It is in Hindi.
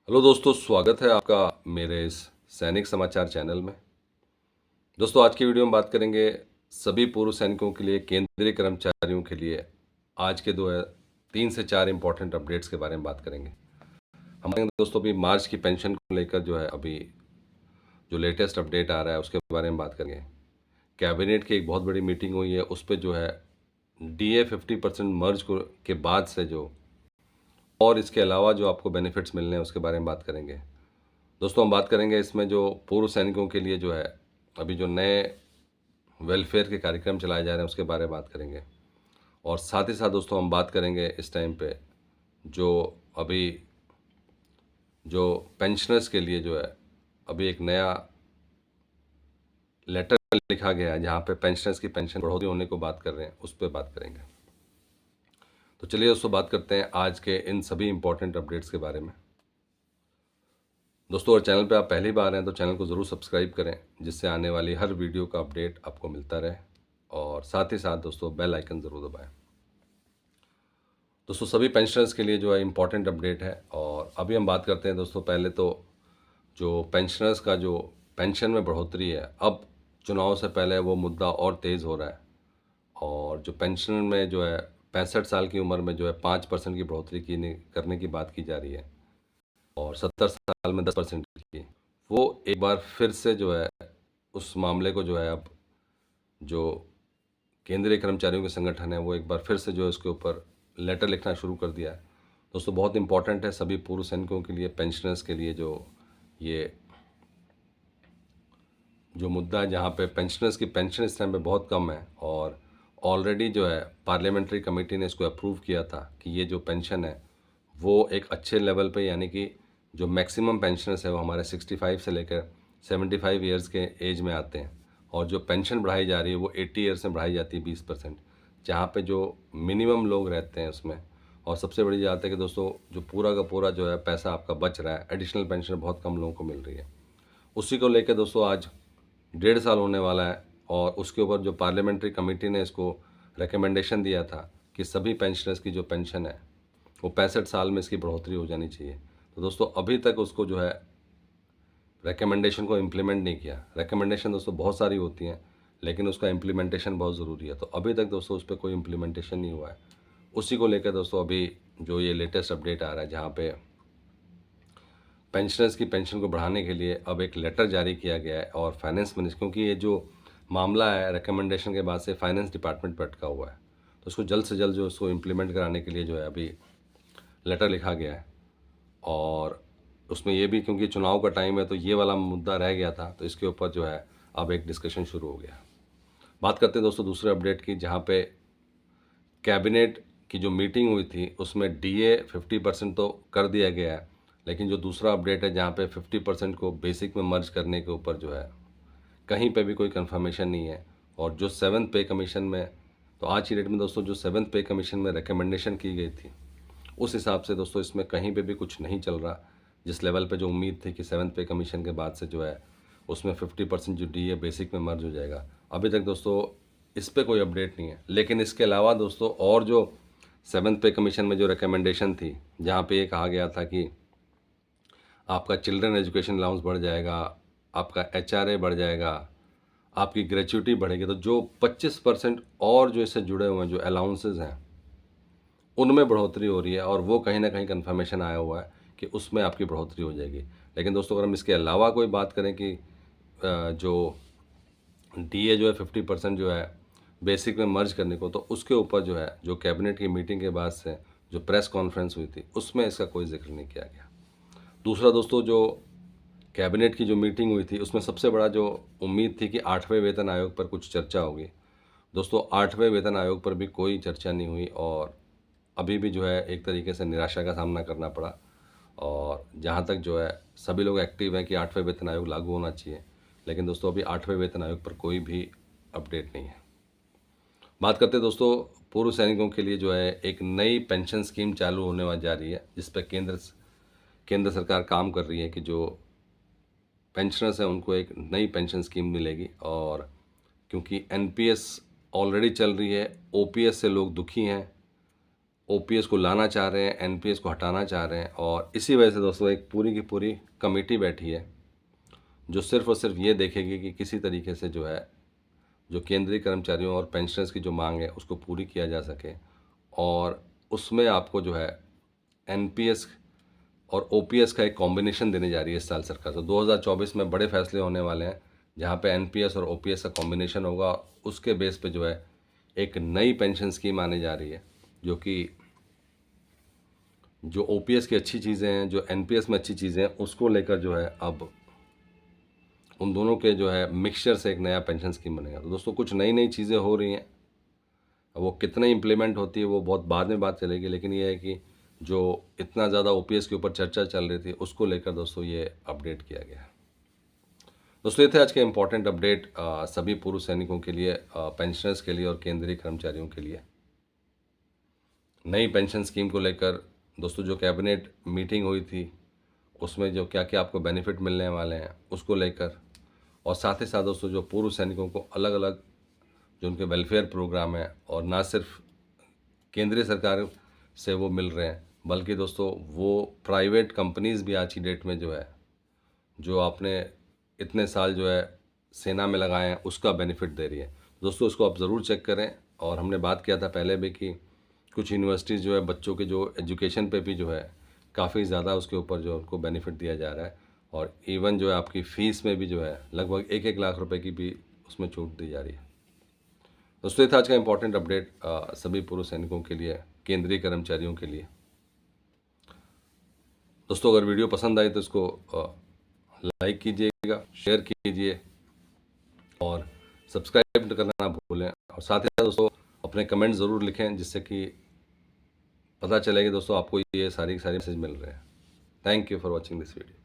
हेलो दोस्तों, स्वागत है आपका मेरे इस सैनिक समाचार चैनल में। दोस्तों, आज की वीडियो में बात करेंगे सभी पूर्व सैनिकों के लिए, केंद्रीय कर्मचारियों के लिए आज के 3 से 4 इम्पोर्टेंट अपडेट्स के बारे में बात करेंगे। हम दोस्तों अभी मार्च की पेंशन को लेकर जो है अभी जो लेटेस्ट अपडेट आ रहा है उसके बारे में बात करेंगे। कैबिनेट की एक बहुत बड़ी मीटिंग हुई है, उस पर जो है DA 50% मर्ज को के बाद से जो और इसके अलावा जो आपको बेनिफिट्स मिलने हैं उसके बारे में बात करेंगे। दोस्तों, हम बात करेंगे इसमें जो पूर्व सैनिकों के लिए जो है अभी जो नए वेलफेयर के कार्यक्रम चलाए जा रहे हैं उसके बारे में बात करेंगे। और साथ ही साथ दोस्तों हम बात करेंगे इस टाइम पे जो अभी जो पेंशनर्स के लिए जो है अभी एक नया लेटर लिखा गया है जहाँ पे पेंशनर्स की पेंशन बढ़ोतरी होने को बात कर रहे हैं, उस पर बात करेंगे। तो चलिए दोस्तों बात करते हैं आज के इन सभी इंपॉर्टेंट अपडेट्स के बारे में। दोस्तों, अगर चैनल पे आप पहली बार हैं तो चैनल को ज़रूर सब्सक्राइब करें, जिससे आने वाली हर वीडियो का अपडेट आपको मिलता रहे। और साथ ही साथ दोस्तों बेल आइकन ज़रूर दबाएं। दोस्तों, सभी पेंशनर्स के लिए जो है इम्पॉर्टेंट अपडेट है। और अभी हम बात करते हैं दोस्तों, पहले तो जो पेंशनर्स का जो पेंशन में बढ़ोतरी है, अब चुनाव से पहले वो मुद्दा और तेज़ हो रहा है। और जो पेंशन में जो है 65 साल की उम्र में जो है 5% की बढ़ोतरी करने की बात की जा रही है, और 70 साल में 10% की। वो एक बार फिर से जो है उस मामले को जो है अब जो केंद्रीय कर्मचारियों के संगठन है वो एक बार फिर से जो है इसके ऊपर लेटर लिखना शुरू कर दिया है। दोस्तों, बहुत इंपॉर्टेंट है सभी पूर्व सैनिकों के लिए, पेंशनर्स के लिए ये जो मुद्दा है जहाँ पे पेंशनर्स की पेंशन इस टाइम पे बहुत कम है। और ऑलरेडी जो है पार्लियामेंट्री कमेटी ने इसको अप्रूव किया था कि ये जो पेंशन है वो एक अच्छे लेवल पे, यानी कि जो मैक्सिमम पेंशनर्स है वो हमारे 65 से लेकर 75 ईयर्स के एज में आते हैं। और जो पेंशन बढ़ाई जा रही है वो 80 ईयर्स में बढ़ाई जाती है 20%, जहाँ पे जो मिनिमम लोग रहते हैं उसमें। और सबसे बड़ी बात है कि दोस्तों जो पूरा का पूरा जो है पैसा आपका बच रहा है, एडिशनल पेंशन बहुत कम लोगों को मिल रही है। उसी को लेकर दोस्तों आज 1.5 साल होने वाला है, और उसके ऊपर जो पार्लियामेंट्री कमेटी ने इसको रिकमेंडेशन दिया था कि सभी पेंशनर्स की जो पेंशन है वो 65 साल में इसकी बढ़ोतरी हो जानी चाहिए। तो दोस्तों अभी तक उसको जो है रिकमेंडेशन को इम्प्लीमेंट नहीं किया। रिकमेंडेशन दोस्तों बहुत सारी होती हैं, लेकिन उसका इम्प्लीमेंटेशन बहुत ज़रूरी है। तो अभी तक दोस्तों उस पर कोई इम्प्लीमेंटेशन नहीं हुआ है। उसी को लेकर दोस्तों अभी जो ये लेटेस्ट अपडेट आ रहा है, जहाँ पे पेंशनर्स की पेंशन को बढ़ाने के लिए अब एक लेटर जारी किया गया है। और फाइनेंस मिनिस्टर, क्योंकि ये जो मामला है रिकमेंडेशन के बाद से फाइनेंस डिपार्टमेंट पर अटका हुआ है, तो उसको जल्द से जल्द जो उसको इम्प्लीमेंट कराने के लिए जो है अभी लेटर लिखा गया है। और उसमें ये भी, क्योंकि चुनाव का टाइम है तो ये वाला मुद्दा रह गया था, तो इसके ऊपर जो है अब एक डिस्कशन शुरू हो गया। बात करते हैं दोस्तों दूसरे अपडेट की, जहाँ पे कैबिनेट की जो मीटिंग हुई थी उसमें DA 50% तो कर दिया गया है, लेकिन जो दूसरा अपडेट है जहाँ पे 50% को बेसिक में मर्ज करने के ऊपर जो है कहीं पे भी कोई कंफर्मेशन नहीं है। और जो 7th पे कमीशन में, तो आज की डेट में दोस्तों जो 7th पे कमीशन में रिकमेंडेशन की गई थी उस हिसाब से दोस्तों इसमें कहीं पे भी कुछ नहीं चल रहा। जिस लेवल पे जो उम्मीद थी कि 7th पे कमीशन के बाद से जो है उसमें 50% जो DA बेसिक में मर्ज हो जाएगा, अभी तक दोस्तों इस पे कोई अपडेट नहीं है। लेकिन इसके अलावा दोस्तों और जो 7th पे कमीशन में जो रिकमेंडेशन थी, जहाँ पे ये कहा गया था कि आपका चिल्ड्रन एजुकेशन अलाउंस बढ़ जाएगा, आपका HRA बढ़ जाएगा, आपकी ग्रेच्युटी बढ़ेगी, तो जो 25% और जो इससे जुड़े हुए हैं जो अलाउंसेस हैं उनमें बढ़ोतरी हो रही है। और वो कहीं ना कहीं कन्फर्मेशन आया हुआ है कि उसमें आपकी बढ़ोतरी हो जाएगी। लेकिन दोस्तों अगर हम इसके अलावा कोई बात करें कि जो DA जो है 50% जो है बेसिक में मर्ज करने को, तो उसके ऊपर जो है जो कैबिनेट की मीटिंग के बाद से जो प्रेस कॉन्फ्रेंस हुई थी उसमें इसका कोई जिक्र नहीं किया गया। दूसरा दोस्तों, जो कैबिनेट की जो मीटिंग हुई थी उसमें सबसे बड़ा जो उम्मीद थी कि 8वें वेतन आयोग पर कुछ चर्चा होगी। दोस्तों 8वें वेतन आयोग पर भी कोई चर्चा नहीं हुई, और अभी भी जो है एक तरीके से निराशा का सामना करना पड़ा। और जहाँ तक जो है सभी लोग एक्टिव हैं कि 8वें वेतन आयोग लागू होना चाहिए, लेकिन दोस्तों अभी 8वें वेतन आयोग पर कोई भी अपडेट नहीं है। बात करते हैं दोस्तों पूर्व सैनिकों के लिए जो है एक नई पेंशन स्कीम चालू होने वाली जा रही है, जिस पर केंद्र सरकार काम कर रही है कि जो पेंशनर्स हैं उनको एक नई पेंशन स्कीम मिलेगी। और क्योंकि NPS ऑलरेडी चल रही है, OPS से लोग दुखी हैं, ओपीएस को लाना चाह रहे हैं, एनपीएस को हटाना चाह रहे हैं। और इसी वजह से दोस्तों एक पूरी की पूरी कमेटी बैठी है जो सिर्फ और सिर्फ ये देखेगी कि किसी तरीके से जो है जो केंद्रीय कर्मचारियों और पेंशनर्स की जो मांग है उसको पूरी किया जा सके। और उसमें आपको जो है एनपीएस और ओपीएस का एक कॉम्बिनेशन देने जा रही है इस साल सरकार। तो 2024 में बड़े फैसले होने वाले हैं जहाँ पे एनपीएस और ओपीएस का कॉम्बिनेशन होगा। उसके बेस पे जो है एक नई पेंशन स्कीम आने जा रही है जो कि जो ओपीएस की अच्छी चीज़ें हैं, जो एनपीएस में अच्छी चीज़ें हैं, उसको लेकर जो है अब उन दोनों के जो है मिक्सचर से एक नया पेंशन स्कीम बनेगा। तो दोस्तों कुछ नई नई चीज़ें हो रही हैं। अब वो कितने इम्प्लीमेंट होती है वो बहुत बाद में बात चलेगी, लेकिन ये है कि जो इतना ज़्यादा ओपीएस के ऊपर चर्चा चल रही थी उसको लेकर दोस्तों ये अपडेट किया गया है। दोस्तों ये थे आज के इम्पॉर्टेंट अपडेट सभी पूर्व सैनिकों के लिए, पेंशनर्स के लिए और केंद्रीय कर्मचारियों के लिए। नई पेंशन स्कीम को लेकर दोस्तों जो कैबिनेट मीटिंग हुई थी उसमें जो क्या क्या आपको बेनिफिट मिलने वाले हैं उसको लेकर, और साथ ही साथ दोस्तों जो पूर्व सैनिकों को अलग अलग जो उनके वेलफेयर प्रोग्राम है और ना सिर्फ केंद्रीय सरकार से वो मिल रहे हैं बल्कि दोस्तों वो प्राइवेट कंपनीज़ भी आज की डेट में जो है जो आपने इतने साल जो है सेना में लगाए हैं उसका बेनिफिट दे रही है। दोस्तों उसको आप ज़रूर चेक करें। और हमने बात किया था पहले भी कि कुछ यूनिवर्सिटीज़ जो है बच्चों के जो एजुकेशन पे भी जो है काफ़ी ज़्यादा उसके ऊपर जो उनको बेनिफिट दिया जा रहा है। और इवन जो है आपकी फ़ीस में भी जो है लगभग 1-1 लाख रुपए की भी उसमें छूट दी जा रही है। दोस्तों ये था आज का इम्पोर्टेंट अपडेट सभी पूर्व सैनिकों के लिए, केंद्रीय कर्मचारियों के लिए। दोस्तों अगर वीडियो पसंद आई तो इसको लाइक कीजिएगा, शेयर कीजिए और सब्सक्राइब करना ना भूलें। और साथ ही साथ दोस्तों अपने कमेंट ज़रूर लिखें जिससे कि पता चले कि दोस्तों आपको ये सारी मैसेज मिल रहे हैं। Thank you for watching this video.